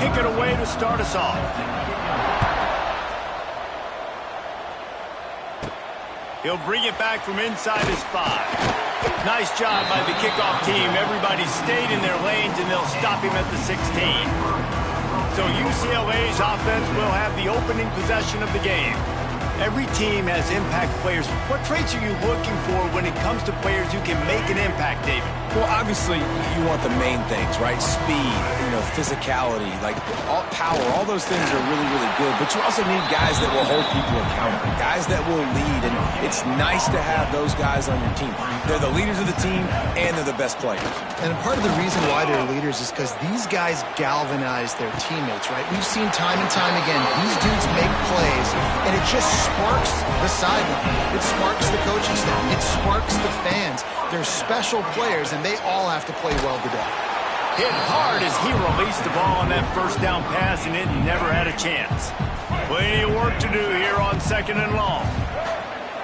kick it away to start us off. He'll bring it back from inside his 5. Nice job by the kickoff team. Everybody stayed in their lanes, and they'll stop him at the 16. So UCLA's offense will have the opening possession of the game. Every team has impact players. What traits are you looking for when it comes to players who can make an impact, David? Well, obviously, you want the main things, right? Speed, physicality, like power. All those things are really, really good. But you also need guys that will hold people accountable, guys that will lead. And it's nice to have those guys on your team. They're the leaders of the team, and they're the best players. And part of the reason why they're leaders is because these guys galvanize their teammates, right? We've seen time and time again, these dudes make plays, and it just sparks the sideline. It sparks the coaching staff. It sparks the fans. They're special players, and they all have to play well today. Hit hard as he released the ball on that first down pass, and it never had a chance. Plenty of work to do here on 2nd and long.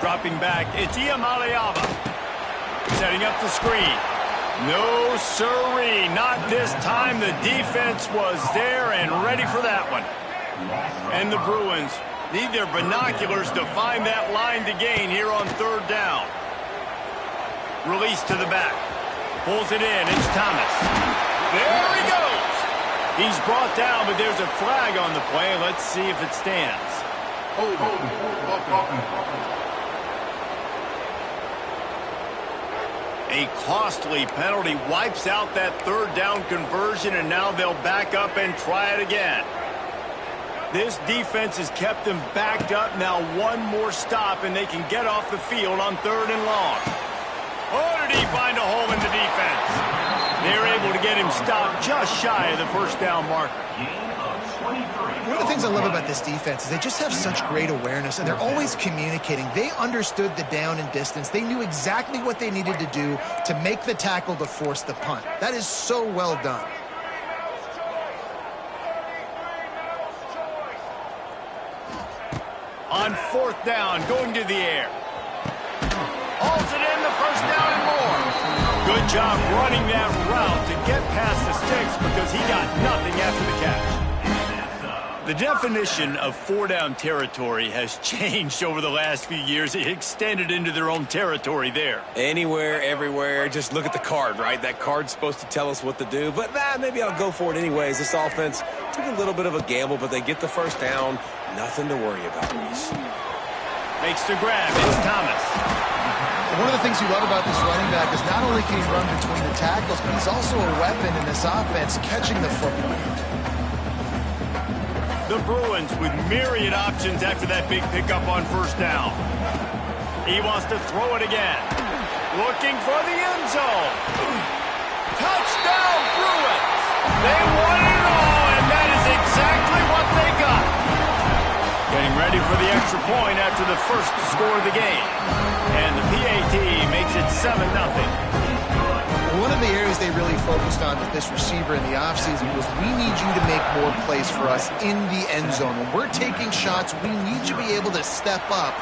Dropping back, it's Iamaleava. Setting up the screen. No siree, not this time. The defense was there and ready for that one. And the Bruins need their binoculars to find that line to gain here on 3rd down. Release to the back. Pulls it in. It's Thomas. There he goes. He's brought down, but there's a flag on the play. Let's see if it stands. A costly penalty wipes out that 3rd down conversion, and now they'll back up and try it again. This defense has kept them backed up. Now one more stop, and they can get off the field on 3rd and long. Oh, did he find a hole in the defense? They're able to get him stopped just shy of the 1st down marker. One of the things I love about this defense is they just have such great awareness, and they're always communicating. They understood the down and distance. They knew exactly what they needed to do to make the tackle to force the punt. That is so well done. On 4th down, going to the air. Hauls it in, the 1st down and more. Good job running that route to get past the sticks because he got nothing after the catch. The definition of 4-down territory has changed over the last few years. It extended into their own territory there. Anywhere, everywhere, just look at the card, right? That card's supposed to tell us what to do, but maybe I'll go for it anyways. This offense took a little bit of a gamble, but they get the 1st down. Nothing to worry about, Reese. Makes the grab. It's Thomas. One of the things you love about this running back is not only can he run between the tackles, but he's also a weapon in this offense, catching the football. The Bruins with myriad options after that big pickup on 1st down. He wants to throw it again. Looking for the end zone. Touchdown, Bruins! They won it all, and that is exactly what they got. Getting ready for the extra point after the first score of the game. And the PAT makes it 7-0. One of the areas they really focused on with this receiver in the offseason was we need you to make more plays for us in the end zone. When we're taking shots, we need you to be able to step up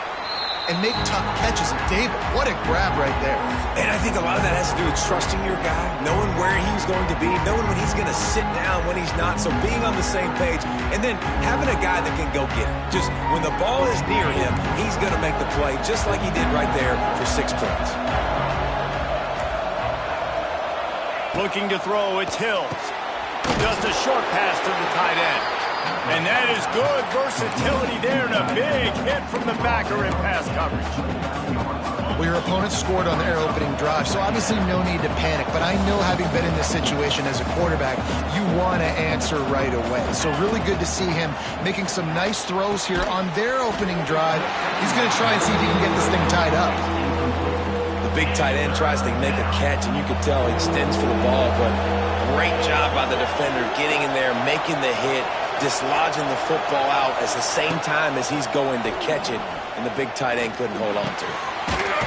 and make tough catches. And David, what a grab right there. And I think a lot of that has to do with trusting your guy, knowing where he's going to be, knowing when he's going to sit down, when he's not. So being on the same page, and then having a guy that can go get it. Just when the ball is near him, he's going to make the play just like he did right there for 6 points. Looking to throw, it's Hills. Just a short pass to the tight end. And that is good versatility there, and a big hit from the backer in pass coverage. Well, your opponent scored on their opening drive, so obviously no need to panic. But I know, having been in this situation as a quarterback, you want to answer right away. So really good to see him making some nice throws here on their opening drive. He's going to try and see if he can get this thing tied up. Big tight end tries to make a catch, and you can tell he extends for the ball, but great job by the defender getting in there, making the hit, dislodging the football out at the same time as he's going to catch it, and the big tight end couldn't hold on to it.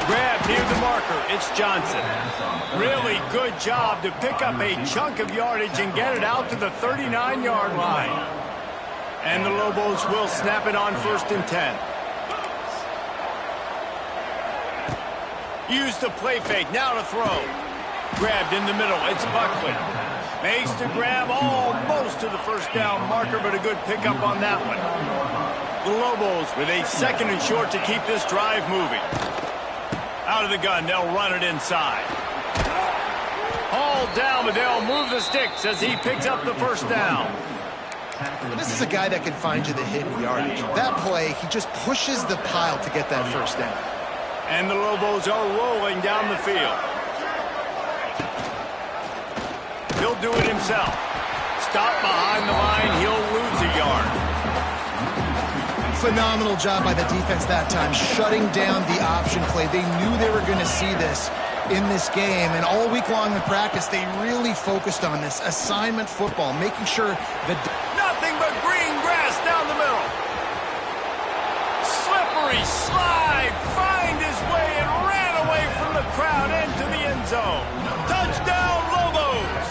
Grab near the marker. It's Johnson. Really good job to pick up a chunk of yardage and get it out to the 39-yard line. And the Lobos will snap it on 1st and 10. Use the play fake, now to throw. Grabbed in the middle, it's Buckley. Makes the grab almost to the first down marker, but a good pickup on that one. The Lobos with a 2nd and short to keep this drive moving. Out of the gun, they'll run it inside. Hauled down, but they'll move the sticks as he picks up the first down. This is a guy that can find you the hidden yardage. That play, he just pushes the pile to get that first down. And the Lobos are rolling down the field. He'll do it himself. Stop behind the line, he'll lose a yard. Phenomenal job by the defense that time, shutting down the option play. They knew they were going to see this in this game, and all week long in practice, they really focused on this assignment football, making sure that... Nothing but green grass down the middle. Slippery slide, find his way and ran away from the crowd into the end zone. Touchdown, Lobos!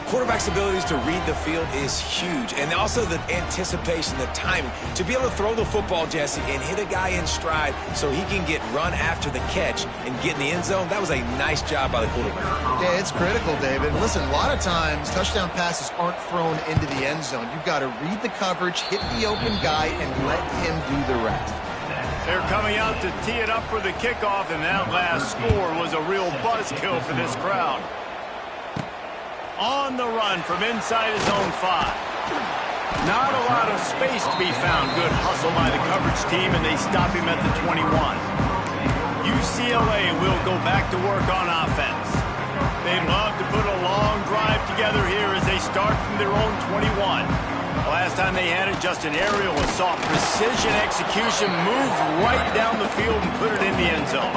Quarterback's abilities to read the field is huge, and also the anticipation, the timing. To be able to throw the football, Jesse, and hit a guy in stride so he can get run after the catch and get in the end zone, that was a nice job by the quarterback. Yeah, it's critical, David. Listen, a lot of times, touchdown passes aren't thrown into the end zone. You've got to read the coverage, hit the open guy, and let him do the rest. They're coming out to tee it up for the kickoff, and that last score was a real buzzkill for this crowd. On the run from inside his own 5. Not a lot of space to be found. Good hustle by the coverage team, and they stop him at the 21. UCLA will go back to work on offense. They'd love to put a long drive together here as they start from their own 21. The last time they had it, just an aerial assault. Precision execution, moved right down the field and put it in the end zone.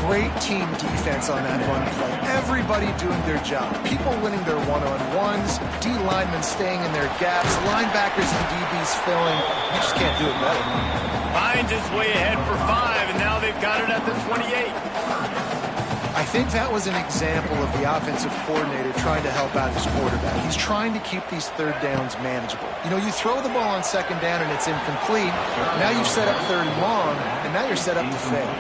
Great team defense on that run play. Everybody doing their job. People winning their one-on-ones, D linemen staying in their gaps, linebackers and DBs filling. You just can't do it better. Finds his way ahead for 5, and now they've got it at the 28. I think that was an example of the offensive coordinator trying to help out his quarterback. He's trying to keep these third downs manageable. You know, you throw the ball on 2nd down and it's incomplete. Now you've set up 3rd and long, and now you're set up to fail.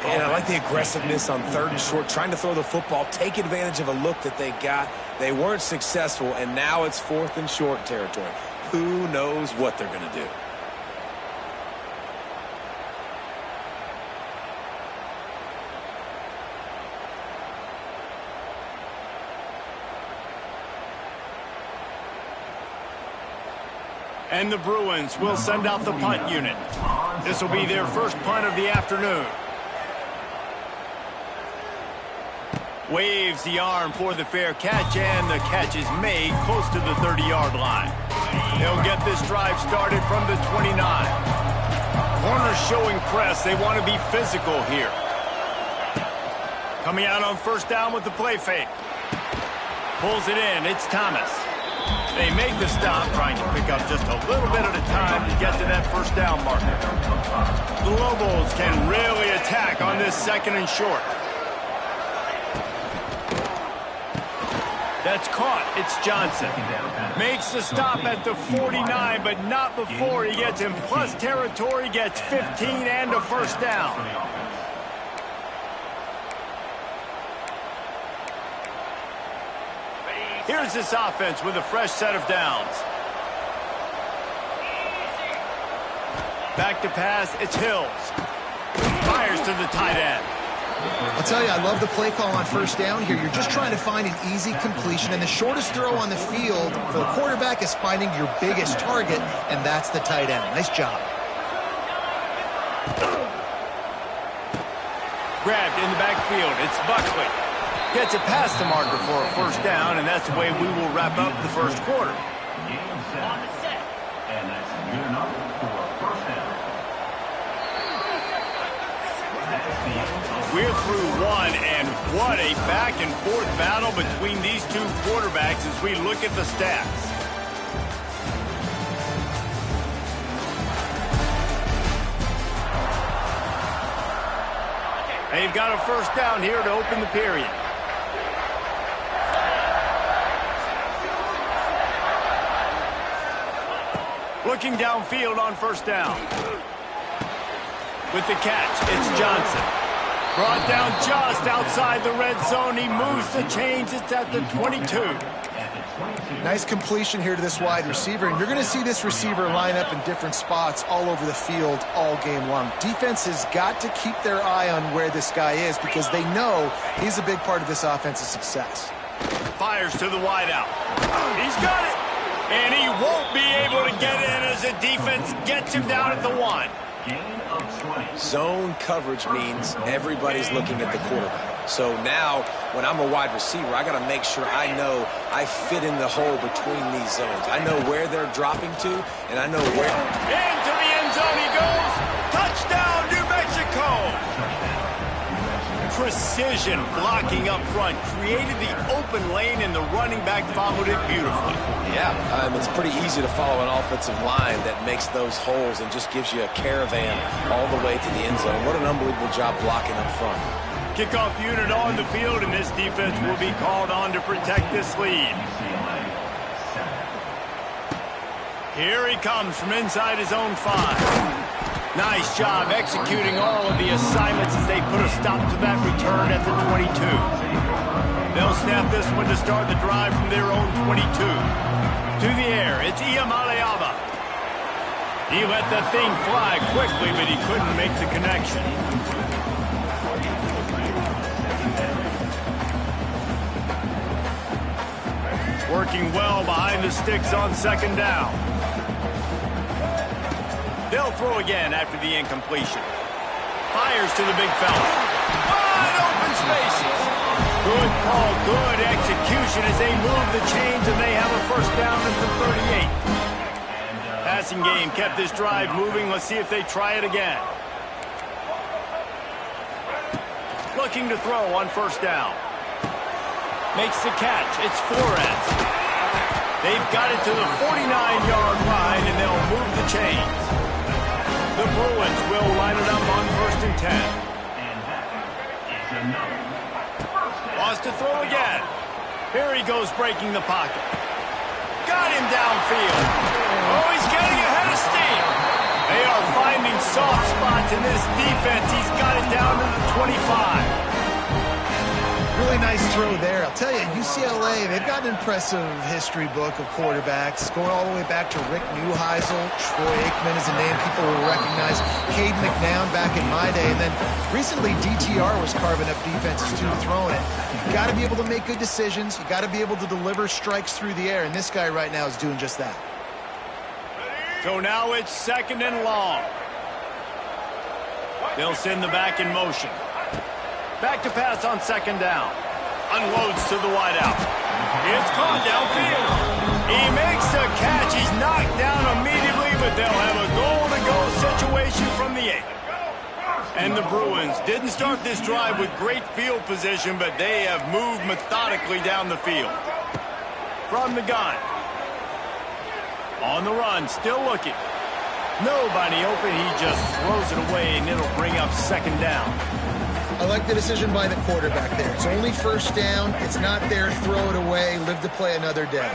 And I like the aggressiveness on 3rd and short, trying to throw the football, take advantage of a look that they got. They weren't successful, and now it's 4th and short territory. Who knows what they're going to do? And the Bruins will send out the punt unit. This will be their first punt of the afternoon. Waves the arm for the fair catch, and the catch is made close to the 30-yard line. They'll get this drive started from the 29. Corners showing press. They want to be physical here. Coming out on 1st down with the play fake. Pulls it in. It's Thomas. They make the stop, trying to pick up just a little bit at a time to get to that 1st down marker. The Lobos can really attack on this 2nd and short. That's caught. It's Johnson. Makes the stop at the 49, but not before he gets in plus territory, gets 15 and a 1st down. Here's this offense with a fresh set of downs. Back to pass, it's Hills. Fires to the tight end. I'll tell you, I love the play call on 1st down here. You're just trying to find an easy completion, and the shortest throw on the field for the quarterback is finding your biggest target, and that's the tight end. Nice job. Grabbed in the backfield, it's Buckley. Gets it past the marker for a 1st down, and that's the way we will wrap up the 1st quarter. We're through 1, and what a back-and-forth battle between these two quarterbacks as we look at the stats. They've got a 1st down here to open the period. Looking downfield on 1st down. With the catch, it's Johnson. Brought down just outside the red zone. He moves the chains. It's at the 22. Nice completion here to this wide receiver, and you're going to see this receiver line up in different spots all over the field all game long. Defense has got to keep their eye on where this guy is because they know he's a big part of this offense's success. Fires to the wideout. He's got it, and he won't be able to get in as the defense gets him down at the 1. Zone coverage means everybody's looking at the quarterback. So now, when I'm a wide receiver, I got to make sure I know I fit in the hole between these zones. I know where they're dropping to, and I know where. Into the end zone he goes. Touchdown, New Mexico. Precision blocking up front created the open lane, and the running back followed it beautifully. Yeah, it's pretty easy to follow an offensive line that makes those holes and just gives you a caravan all the way to the end zone. What an unbelievable job blocking up front. Kickoff unit on the field, and this defense will be called on to protect this lead. Here he comes from inside his own 5. Nice job executing all of the assignments as they put a stop to that return at the 22. They'll snap this one to start the drive from their own 22. To the air, it's Ucla. He let that thing fly quickly, but he couldn't make the connection. Working well behind the sticks on second down. They'll throw again after the incompletion. Fires to the big fella. Wide open spaces. Good call, good execution as they move the chains, and they have a first down at the 38. Passing game kept this drive moving. Let's see if they try it again. Looking to throw on first down. Makes the catch. It's Flores. They've got it to the 49-yard line, and they'll move the chains. The Bruins will line it up on 1st and 10. Wants to throw again. Here he goes breaking the pocket. Got him downfield. Oh, he's getting ahead of steam. They are finding soft spots in this defense. He's got it down to the 25. Really nice throw there. I'll tell you, UCLA, they've got an impressive history book of quarterbacks, going all the way back to Rick Neuheisel. Troy Aikman is a name people will recognize. Cade McNown back in my day. And then recently, DTR was carving up defenses, too, throwing it. You've got to be able to make good decisions. You've got to be able to deliver strikes through the air. And this guy right now is doing just that. So now it's 2nd and long. They'll send the back in motion. Back to pass on 2nd down. Unloads to the wideout. It's caught downfield. He makes the catch. He's knocked down immediately, but they'll have a goal-to-go situation from the 8. And the Bruins didn't start this drive with great field position, but they have moved methodically down the field. From the gun. On the run, still looking. Nobody open. He just throws it away, and it'll bring up 2nd down. I like the decision by the quarterback there. It's only 1st down. It's not there. Throw it away. Live to play another day.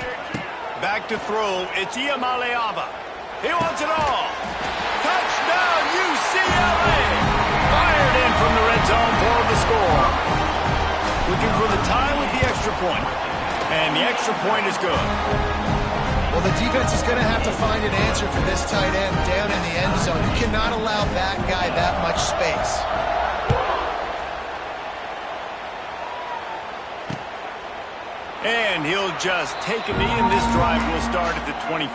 Back to throw. It's Ucla. He wants it all. Touchdown, UCLA. Fired in from the red zone for the score. Looking for the tie with the extra point. And the extra point is good. Well, the defense is going to have to find an answer for this tight end down in the end zone. You cannot allow that guy that much space. And he'll just take a knee, and this drive will start at the 25.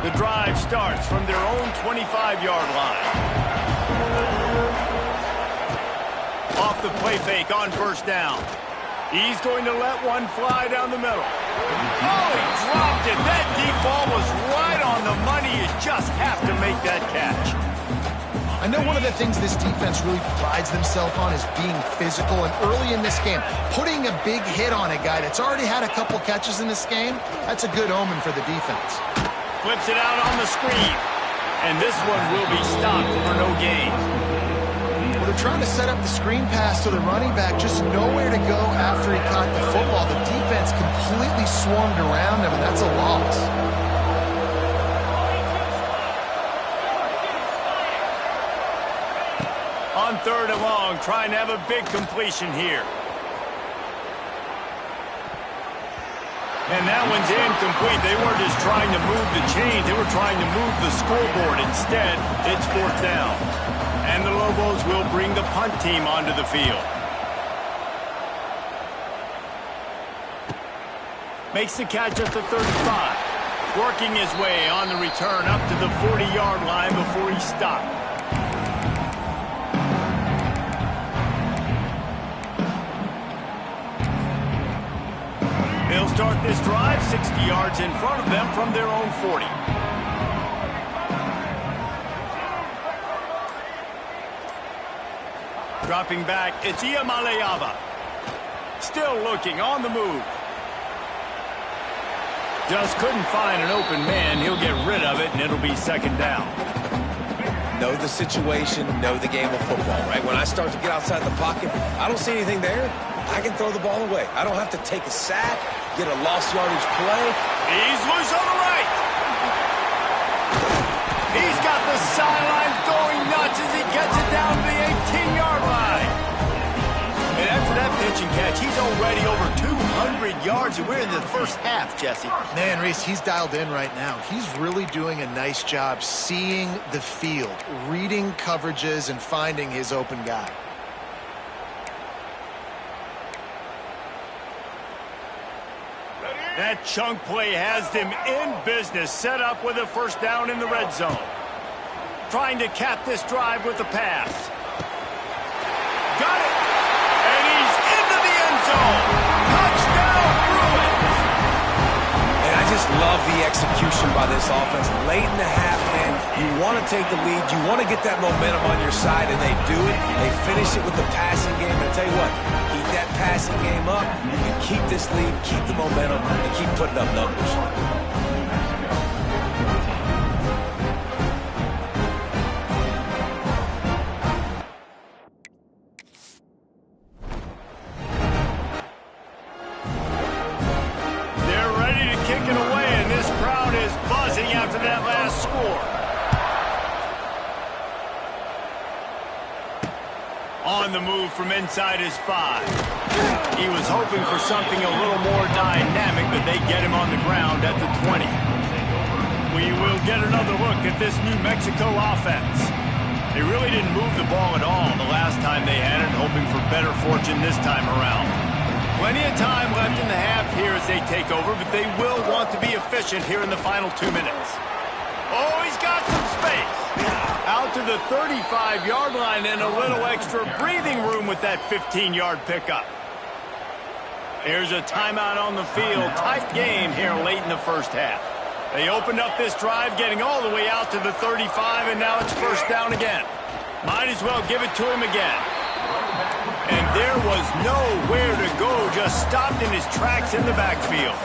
The drive starts from their own 25-yard line. Off the play fake on 1st down. He's going to let one fly down the middle. Oh, he dropped it. That deep ball was right on the money. You just have to make that catch. I know one of the things this defense really prides themselves on is being physical, and early in this game, putting a big hit on a guy that's already had a couple catches in this game, that's a good omen for the defense. Flips it out on the screen, and this one will be stopped for no gain. Well, they're trying to set up the screen pass to the running back, just nowhere to go after he caught the football. The defense completely swarmed around him, and that's a loss. On 3rd and long, trying to have a big completion here. And that one's incomplete. They weren't just trying to move the chains. They were trying to move the scoreboard. Instead, it's 4th down. And the Lobos will bring the punt team onto the field. Makes the catch at the 35. Working his way on the return up to the 40-yard line before he stopped. They'll start this drive 60 yards in front of them from their own 40. Dropping back, it's Ucla. Still looking on the move. Just couldn't find an open man. He'll get rid of it, and it'll be 2nd down. Know the situation, know the game of football, right? When I start to get outside the pocket, I don't see anything there. I can throw the ball away. I don't have to take a sack, get a lost yardage play. He's loose on the right. He's got the sidelines going nuts as he gets it down to the 18-yard line. And after that pitch and catch, he's already over 200 yards, and we're in the first half, Jesse. Man, Reese, he's dialed in right now. He's really doing a nice job seeing the field, reading coverages, and finding his open guy. That chunk play has them in business, set up with a 1st down in the red zone. Trying to cap this drive with a pass. Got it! And he's into the end zone! Touchdown, Bruins! And I just love the execution by this offense. Late in the half, man, you want to take the lead, you want to get that momentum on your side, and they do it. They finish it with the passing game. And I tell you what, keep that passing game up, you keep this lead, keep the momentum, and keep putting up numbers. They're ready to kick it away, and this crowd is buzzing after that last score. On the move from inside his 5. He was hoping for something a little more dynamic, but they get him on the ground at the 20. We will get another look at this New Mexico offense. They really didn't move the ball at all the last time they had it, hoping for better fortune this time around. Plenty of time left in the half here as they take over, but they will want to be efficient here in the final 2 minutes. Oh, he's got some space. Out to the 35-yard line and a little extra breathing room with that 15-yard pickup. Here's a timeout on the field. Tight game here late in the first half. They opened up this drive, getting all the way out to the 35, and now it's 1st down again. Might as well give it to him again. And there was nowhere to go, just stopped in his tracks in the backfield.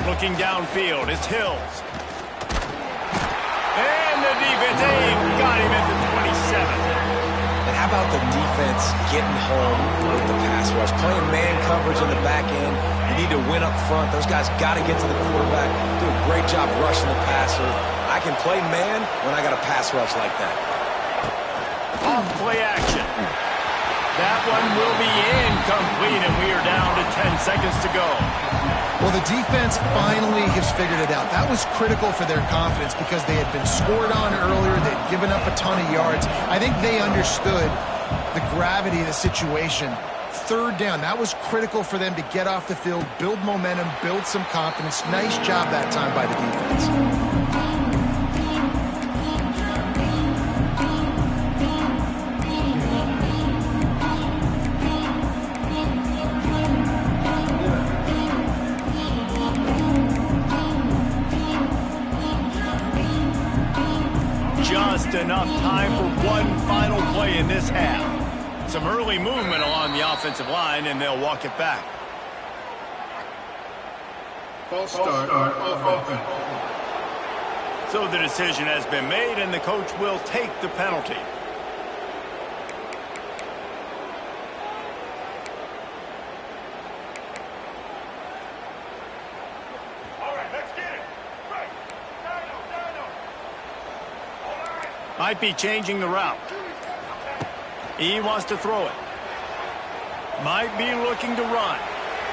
Looking downfield, it's Hills. And the defense, got him at the 27. And how about the defense getting home with the pass rush? Playing man coverage in the back end. You need to win up front. Those guys got to get to the quarterback. Do a great job rushing the passer. I can play man when I got a pass rush like that. Off play action. That one will be incomplete, and we are down to 10 seconds to go. Well, the defense finally has figured it out. That was critical for their confidence because they had been scored on earlier. They'd given up a ton of yards. I think they understood the gravity of the situation. 3rd down, that was critical for them to get off the field, build momentum, build some confidence. Nice job that time by the defense. Just enough time for one final play in this half. Some early movement along the offensive line, and they'll walk it back. False start of offense. So the decision has been made, and the coach will take the penalty. Might be changing the route. He wants to throw it. Might be looking to run.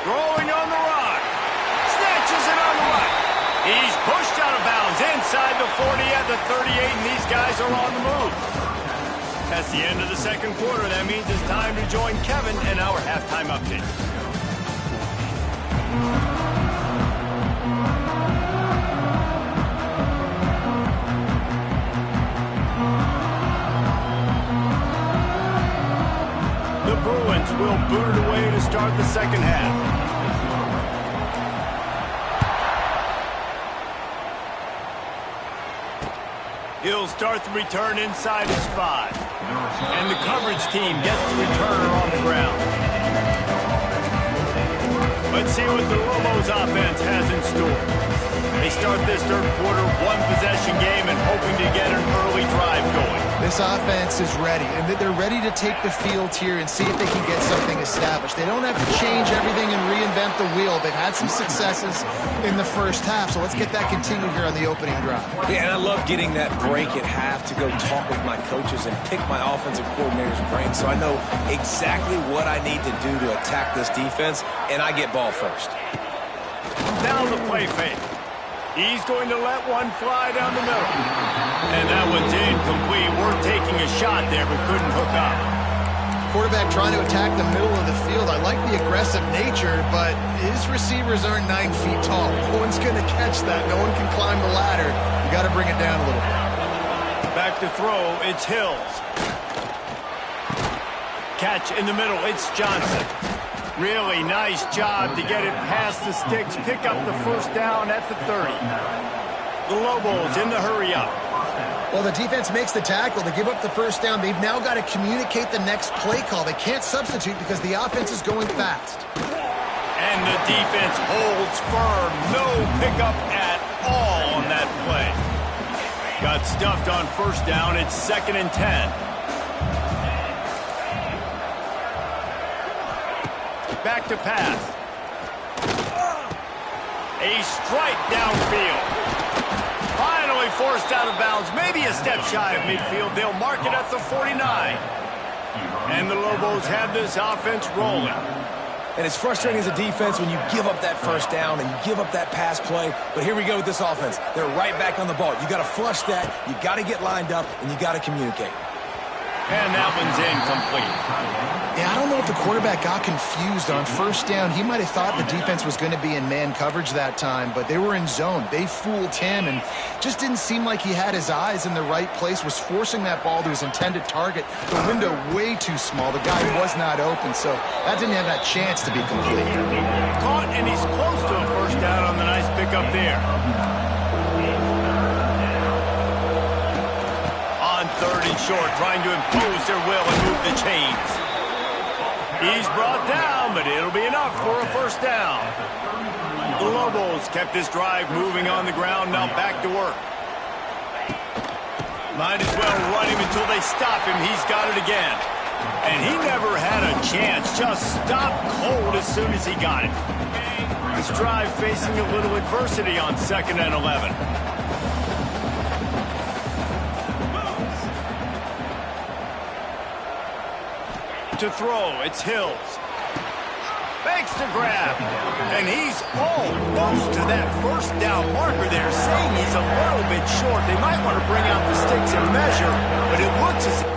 Throwing on the run. Snatches it on the right. He's pushed out of bounds inside the 40 at the 38, and these guys are on the move. That's the end of the second quarter. That means it's time to join Kevin in our halftime update. The Bruins will boot it away to start the second half. He'll start the return inside his 5. And the coverage team gets the returner on the ground. Let's see what the Lobos offense has in store. They start this third quarter one-possession game and hoping to get an early drive going. This offense is ready, and they're ready to take the field here and see if they can get something established. They don't have to change everything and reinvent the wheel. They've had some successes in the first half, so let's get that continued here on the opening drive. Yeah, and I love getting that break at half to go talk with my coaches and pick my offensive coordinator's brain so I know exactly what I need to do to attack this defense, and I get ball first. Now the play fake. He's going to let one fly down the middle. And that one's incomplete. We're taking a shot there, but couldn't hook up. Quarterback trying to attack the middle of the field. I like the aggressive nature, but his receivers aren't 9 feet tall. No one's going to catch that. No one can climb the ladder. You got to bring it down a little bit. Back to throw, it's Hills. Catch in the middle, it's Johnson. Really nice job to get it past the sticks, pick up the first down at the 30. The Lobos in the hurry-up. Well, the defense makes the tackle. They give up the first down. They've now got to communicate the next play call. They can't substitute because the offense is going fast. And the defense holds firm. No pickup at all on that play. Got stuffed on first down. It's 2nd and 10. Back to pass. A strike downfield. Finally forced out of bounds. Maybe a step shy of midfield. They'll mark it at the 49. And the Lobos have this offense rolling. And it's frustrating as a defense when you give up that first down and you give up that pass play. But here we go with this offense. They're right back on the ball. You got to flush that. You got to get lined up, and you got to communicate. And that one's incomplete. Yeah, I don't know if the quarterback got confused on first down. He might have thought the defense was going to be in man coverage that time, but they were in zone. They fooled him and just didn't seem like he had his eyes in the right place, was forcing that ball to his intended target. The window way too small. The guy was not open, so that didn't have that chance to be complete. Caught, and he's close to a first down on the nice pickup there. Third and short, trying to impose their will and move the chains. He's brought down, but it'll be enough for a first down. The Lobos kept this drive moving on the ground, now back to work. Might as well run him until they stop him. He's got it again. And he never had a chance, just stopped cold as soon as he got it. This drive facing a little adversity on 2nd and 11. To throw, it's Hills. Makes the grab. And he's almost to that first down marker there, saying he's a little bit short. They might want to bring out the sticks and measure, but it looks as if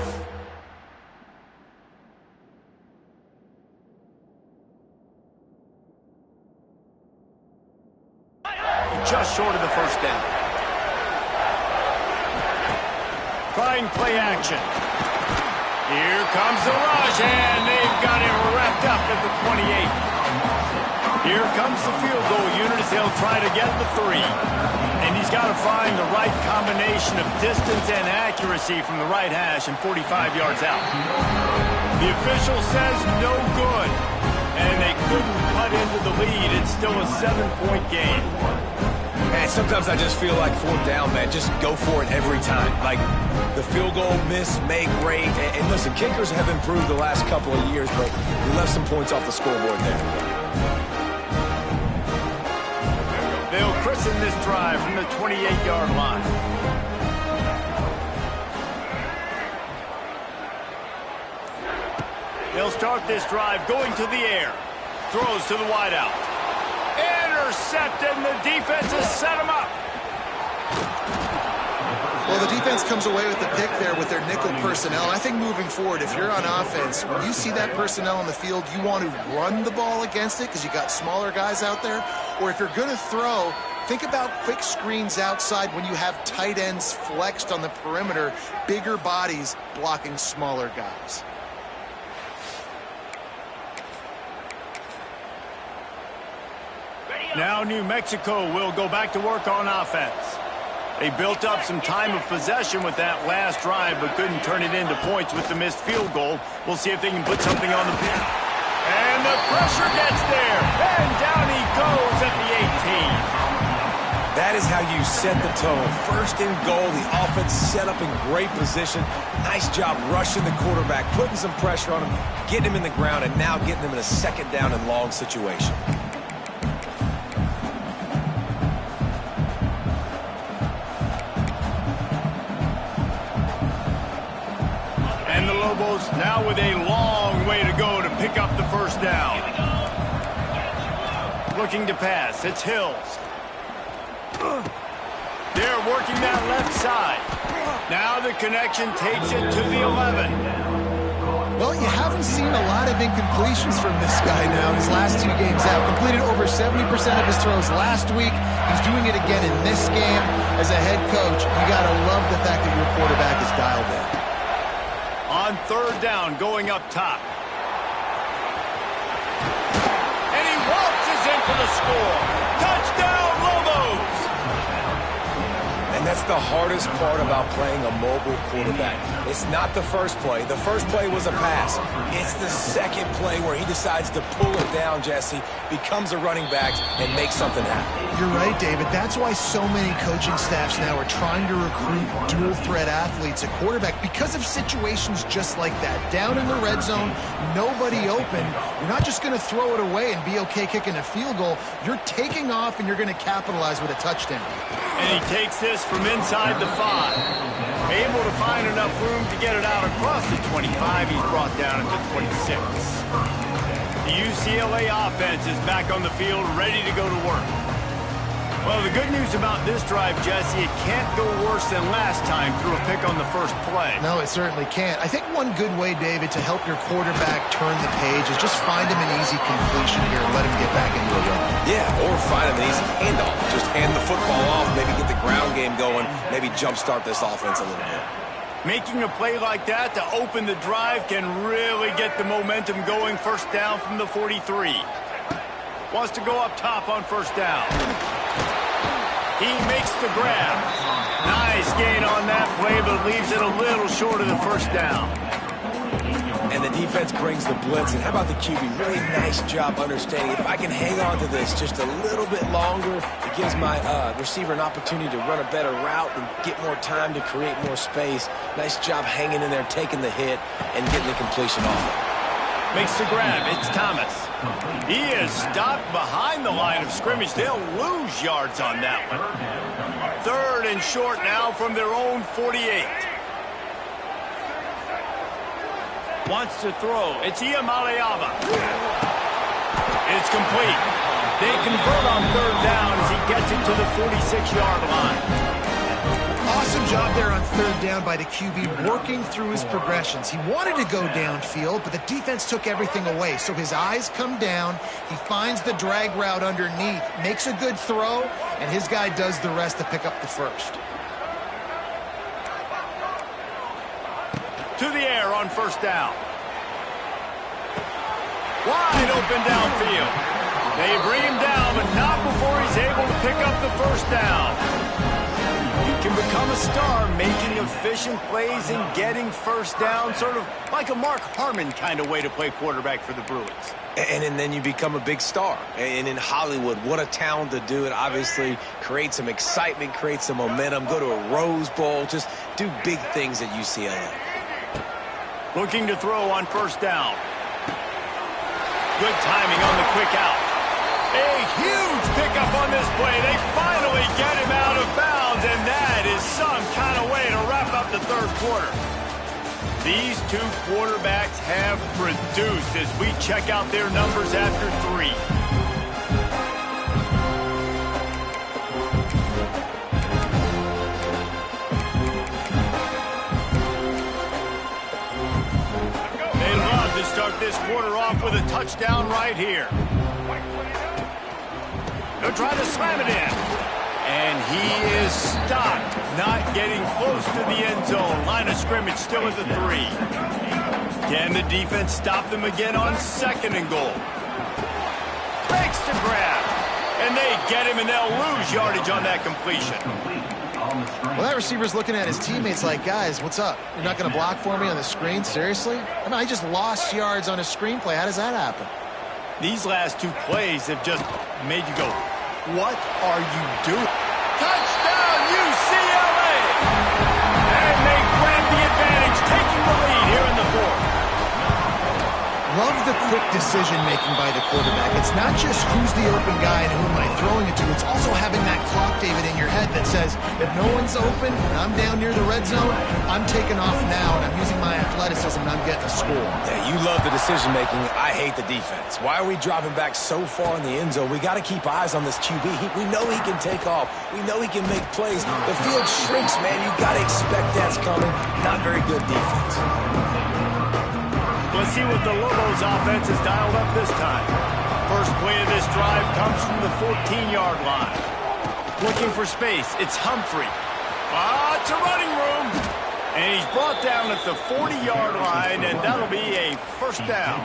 just short of the first down. Trying play action. Here comes the rush, and they've got him wrapped up at the 28. Here comes the field goal unit as they'll try to get the 3. And he's got to find the right combination of distance and accuracy from the right hash and 45 yards out. The official says no good, and they couldn't cut into the lead. It's still a 7-point game. And sometimes I just feel like 4th down, man. Just go for it every time. Like the field goal, miss, make, rate. And listen, kickers have improved the last couple of years, but we left some points off the scoreboard there. They'll christen this drive from the 28-yard line. start this drive going to the air. Throws to the wideout. Intercepted, and the defense has set him up. Well, the defense comes away with the pick there with their nickel personnel. And I think moving forward, if you're on offense, when you see that personnel on the field, you want to run the ball against it because you got smaller guys out there. Or if you're going to throw, think about quick screens outside when you have tight ends flexed on the perimeter, bigger bodies blocking smaller guys. Now New Mexico will go back to work on offense. They built up some time of possession with that last drive, but couldn't turn it into points with the missed field goal. We'll see if they can put something on the field. And the pressure gets there, and down he goes at the 18. That is how you set the tone. First and goal, the offense set up in great position. Nice job rushing the quarterback, putting some pressure on him, getting him in the ground, and now getting him in a second down and long situation. And the Lobos now with a long way to go to pick up the first down. Looking to pass, it's Hills. They're working that left side. Now the connection takes it to the 11. Well, you haven't seen a lot of incompletions from this guy now his last 2 games out. Completed over 70% of his throws last week. He's doing it again in this game. As a head coach, you got to love the fact that your quarterback is dialed in. On third down, going up top. And he waltzes in for the score. Touchdown, Lobos! And that's the hardest part about playing a mobile quarterback. It's not the first play. The first play was a pass. It's the second play where he decides to pull it down, Jesse, becomes a running back, and makes something happen. You're right, David. That's why so many coaching staffs now are trying to recruit dual-threat athletes at quarterback because of situations just like that. Down in the red zone, nobody open. You're not just going to throw it away and be okay kicking a field goal. You're taking off, and you're going to capitalize with a touchdown. And he takes this from inside the 5. Able to find enough room to get it out across the 25. He's brought down at the 26. The UCLA offense is back on the field, ready to go to work. Well, the good news about this drive, Jesse, it can't go worse than last time through a pick on the first play. No, it certainly can't. I think one good way, David, to help your quarterback turn the page is just find him an easy completion here and let him get back into a run. Yeah, or find him an easy handoff. Just hand the football off, maybe get the ground game going, maybe jumpstart this offense a little bit. Making a play like that to open the drive can really get the momentum going. First down from the 43. Wants to go up top on first down. He makes the grab. Nice gain on that play, but leaves it a little short of the first down. And the defense brings the blitz. And how about the QB? Really nice job understanding. If I can hang on to this just a little bit longer, it gives my receiver an opportunity to run a better route and get more time to create more space. Nice job hanging in there, taking the hit, and getting the completion off. Makes the grab. It's Thomas. He is stopped behind the line of scrimmage. They'll lose yards on that one. Third and short now from their own 48. Wants to throw. It's Iamaleava. It's complete. They convert on third down as he gets it to the 46-yard line. Awesome job there on third down by the QB, working through his progressions. He wanted to go downfield, but the defense took everything away. So his eyes come down. He finds the drag route underneath, makes a good throw, and his guy does the rest to pick up the first. To the air on first down. Wide open downfield. They bring him down, but not before he's able to pick up the first down. You can become a star making efficient plays and getting first down, sort of like a Mark Harmon kind of way to play quarterback for the Bruins. And then you become a big star. And in Hollywood, what a talent to do it. Obviously, create some excitement, create some momentum, go to a Rose Bowl, just do big things at UCLA. Looking to throw on first down. Good timing on the quick out. A huge pickup on this play. They finally get him out of bounds, and that is some kind of way to wrap up the third quarter. These two quarterbacks have produced as we check out their numbers after 3. They love to start this quarter off with a touchdown right here. They'll try to slam it in. And he is stopped, not getting close to the end zone. Line of scrimmage still at the 3. Can the defense stop them again on 2nd and goal? Makes the grab. And they get him, and they'll lose yardage on that completion. Well, that receiver's looking at his teammates like, guys, what's up? You're not going to block for me on the screen? Seriously? I mean, I just lost yards on a screenplay. How does that happen? These last 2 plays have just made you go, what are you doing? Touchdown, UCLA! And they grab the advantage, taking the lead here in the 4th. Love the quick decision-making by the quarterback. It's not just who's the open guy and who am I throwing it to. It's also having that clock, David, in your head that says, if no one's open and I'm down near the red zone, I'm taking off now and I'm using my athleticism and I'm getting a score. Yeah, you love the decision-making. I hate the defense. Why are we dropping back so far in the end zone? We got to keep eyes on this QB. We know he can take off. We know he can make plays. The field shrinks, man. You got to expect that's coming. Not very good defense. Let's see what the Lobos offense has dialed up this time. First play of this drive comes from the 14-yard line. Looking for space, it's Humphrey. It's a running room. And he's brought down at the 40-yard line, and that'll be a first down.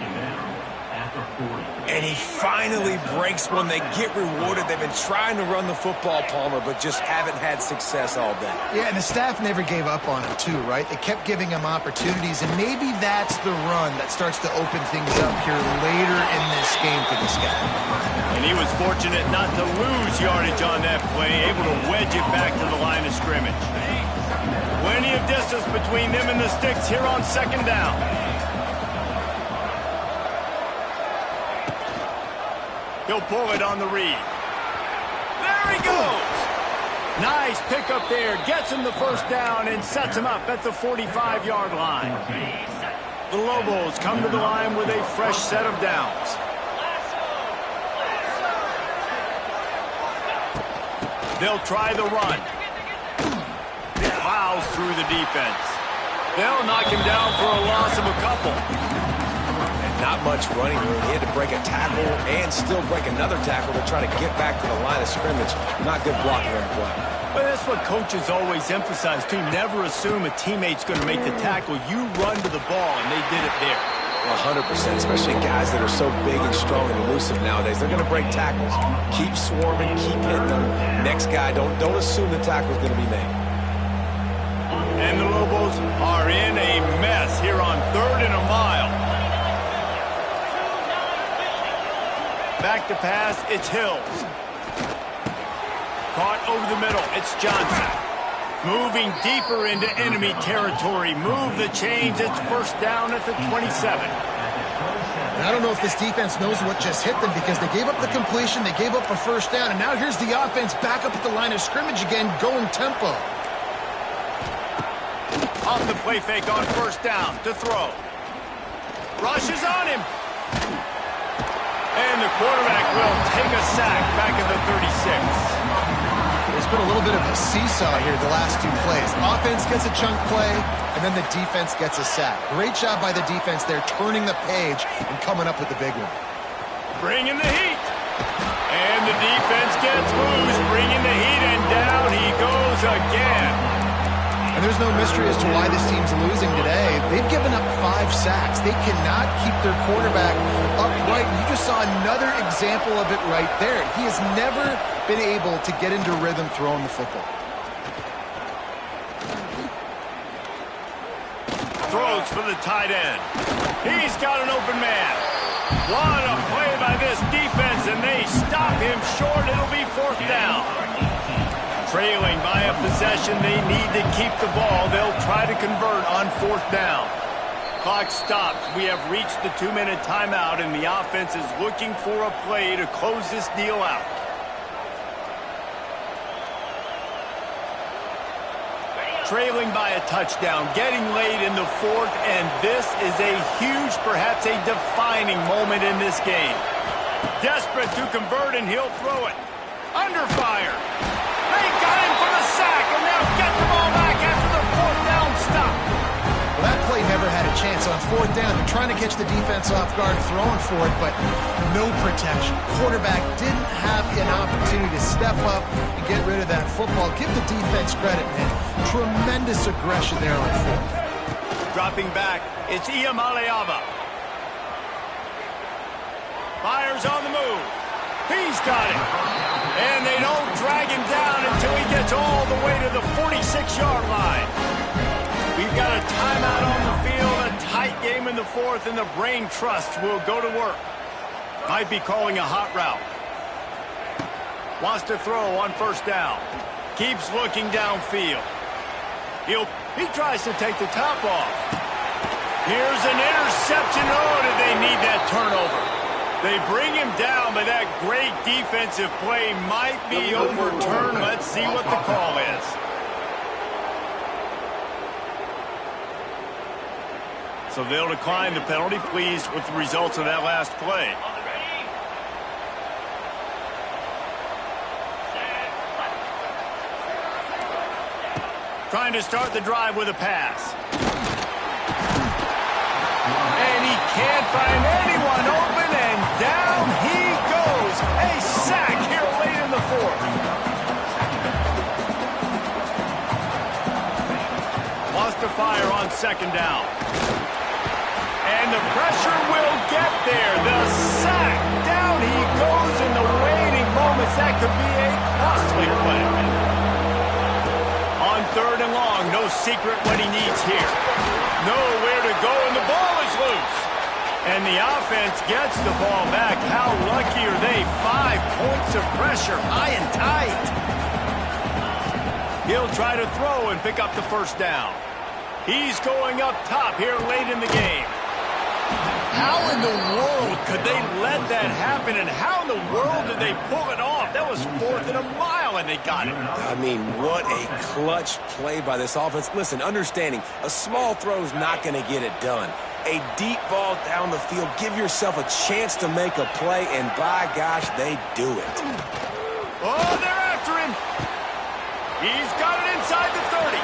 And he finally breaks one. They get rewarded. They've been trying to run the football, Palmer, but just haven't had success all day. Yeah, and the staff never gave up on him, too, right? They kept giving him opportunities, and maybe that's the run that starts to open things up here later in this game for this guy. And he was fortunate not to lose yardage on that play, able to wedge it back to the line of scrimmage. Plenty of distance between them and the sticks here on 2nd down. He'll pull it on the read. There he goes. Nice pickup there. Gets him the first down and sets him up at the 45-yard line. The Lobos come to the line with a fresh set of downs. They'll try the run. Plows through the defense. They'll knock him down for a loss of a couple. Not much running room. He had to break a tackle and still break another tackle to try to get back to the line of scrimmage. Not good blocking on play. But that's what coaches always emphasize, too. Never assume a teammate's going to make the tackle. You run to the ball, and they did it there. 100%, especially guys that are so big and strong and elusive nowadays. They're going to break tackles. Keep swarming, keep hitting them. Next guy, don't assume the tackle's going to be made. And the Lobos are in a mess here on 3rd and a mile. Back to pass, it's Hills. Caught over the middle, it's Johnson. Moving deeper into enemy territory. Move the chains, it's first down at the 27. And I don't know if this defense knows what just hit them because they gave up the completion, they gave up a first down, and now here's the offense back up at the line of scrimmage again, going tempo. Off the play fake on first down to throw. Rushes on him. And the quarterback will take a sack back at the 36. There's been a little bit of a seesaw here the last 2 plays. Offense gets a chunk play, and then the defense gets a sack. Great job by the defense there, turning the page and coming up with the big one. Bringing the heat. And the defense gets loose, bringing the heat, and down he goes again. And there's no mystery as to why this team's losing today. They've given up 5 sacks. They cannot keep their quarterback upright. You just saw another example of it right there. He has never been able to get into rhythm throwing the football. Throws for the tight end. He's got an open man. What a play by this defense, and they stop him short. It'll be 4th down. Trailing by a possession, they need to keep the ball. They'll try to convert on 4th down. Clock stops. We have reached the 2-minute timeout, and the offense is looking for a play to close this deal out. Trailing by a touchdown, getting late in the fourth, and this is a huge, perhaps a defining moment in this game. Desperate to convert, and he'll throw it. Under fire. They got him for the sack, and now get the ball back after the fourth down stop. Well, that play never had a chance on fourth down. They're trying to catch the defense off guard, throwing for it, but no protection. Quarterback didn't have an opportunity to step up and get rid of that football. Give the defense credit, man. Tremendous aggression there on fourth. Dropping back, it's Ucla. Fires on the move. He's got it. And they don't drag him down until he gets all the way to the 46-yard line. We've got a timeout on the field, a tight game in the fourth, and the brain trust will go to work. Might be calling a hot route. Wants to throw on first down. Keeps looking downfield. He tries to take the top off. Here's an interception. Oh, did they need that turnover? They bring him down, but that great defensive play might be overturned. Let's see what the call is. So they'll decline the penalty. Pleased with the results of that last play. Trying to start the drive with a pass. And he can't find anyone open, and down he goes. A sack here late in the fourth. Wants to fire on second down. And the pressure will get there. The sack. Down he goes in the waning moments. That could be a costly play. On third and long, no secret what he needs here. Nowhere to go, and the ball is loose. And the offense gets the ball back. How lucky are they? 5 points of pressure, high and tight. He'll try to throw and pick up the first down. He's going up top here late in the game. How in the world could they let that happen, and how in the world did they pull it off? That was 4th and a mile, and they got it. I mean, what a clutch play by this offense. Listen, understanding, a small throw is not going to get it done. A deep ball down the field, give yourself a chance to make a play, and by gosh, they do it. Oh, they're after him. He's got it inside the 30.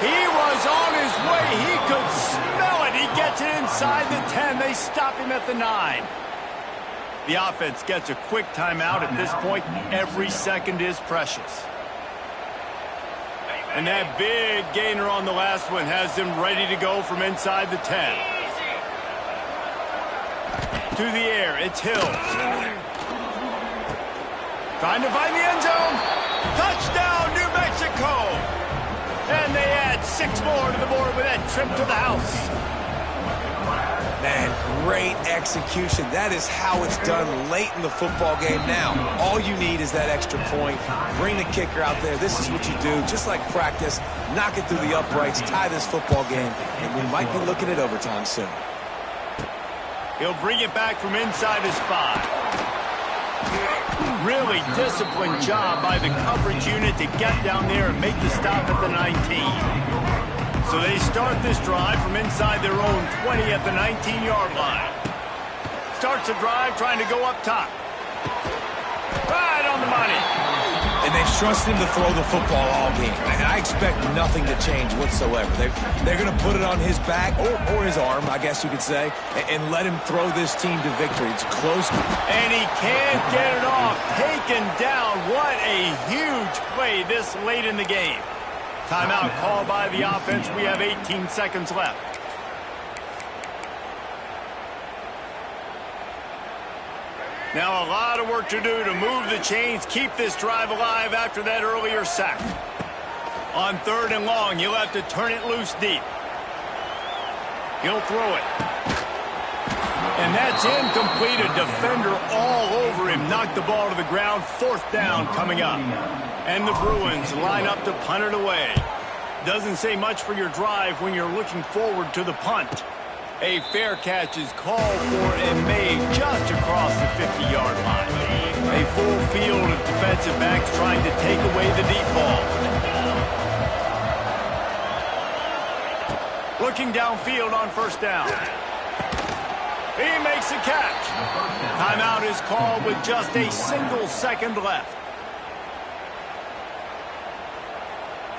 He was on his way. He could smell it. He gets it inside the 10. They stop him at the 9. The offense gets a quick timeout at this point. Every second is precious. And that big gainer on the last one has them ready to go from inside the 10. To the air, it's Hill. Trying to find the end zone. Touchdown, New Mexico. And they add 6 more to the board with that trip to the house. Man, great execution. That is how it's done late in the football game now. All you need is that extra point. Bring the kicker out there. This is what you do. Just like practice, knock it through the uprights, tie this football game, and we might be looking at overtime soon. He'll bring it back from inside his 5. Really disciplined job by the coverage unit to get down there and make the stop at the 19. So they start this drive from inside their own 20 at the 19-yard line. Starts the drive trying to go up top. Right on the money. And they've trusted him to throw the football all game. And I expect nothing to change whatsoever. They're going to put it on his back, or his arm, I guess you could say, and let him throw this team to victory. It's close. And he can't get it off. Taken down. What a huge play this late in the game. Timeout called by the offense. We have 18 seconds left. Now a lot of work to do to move the chains, keep this drive alive after that earlier sack. On third and long, you'll have to turn it loose deep. He'll throw it. And that's incomplete. A defender all over him. Knocked the ball to the ground. 4th down coming up. And the Bruins line up to punt it away. Doesn't say much for your drive when you're looking forward to the punt. A fair catch is called for and made just across the 50-yard line. A full field of defensive backs trying to take away the deep ball. Looking downfield on first down. He makes a catch. Timeout is called with just a single second left.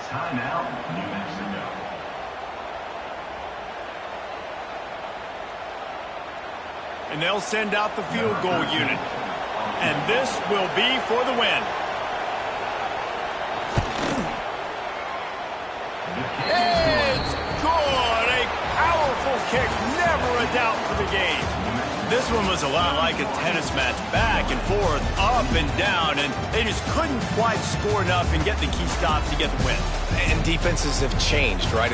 Timeout, New Mexico. And they'll send out the field goal unit. And this will be for the win. It's good. A powerful kick. Never a doubt for the game. This one was a lot like a tennis match. Back and forth, up and down. And they just couldn't quite score enough and get the key stop to get the win. And defenses have changed, right?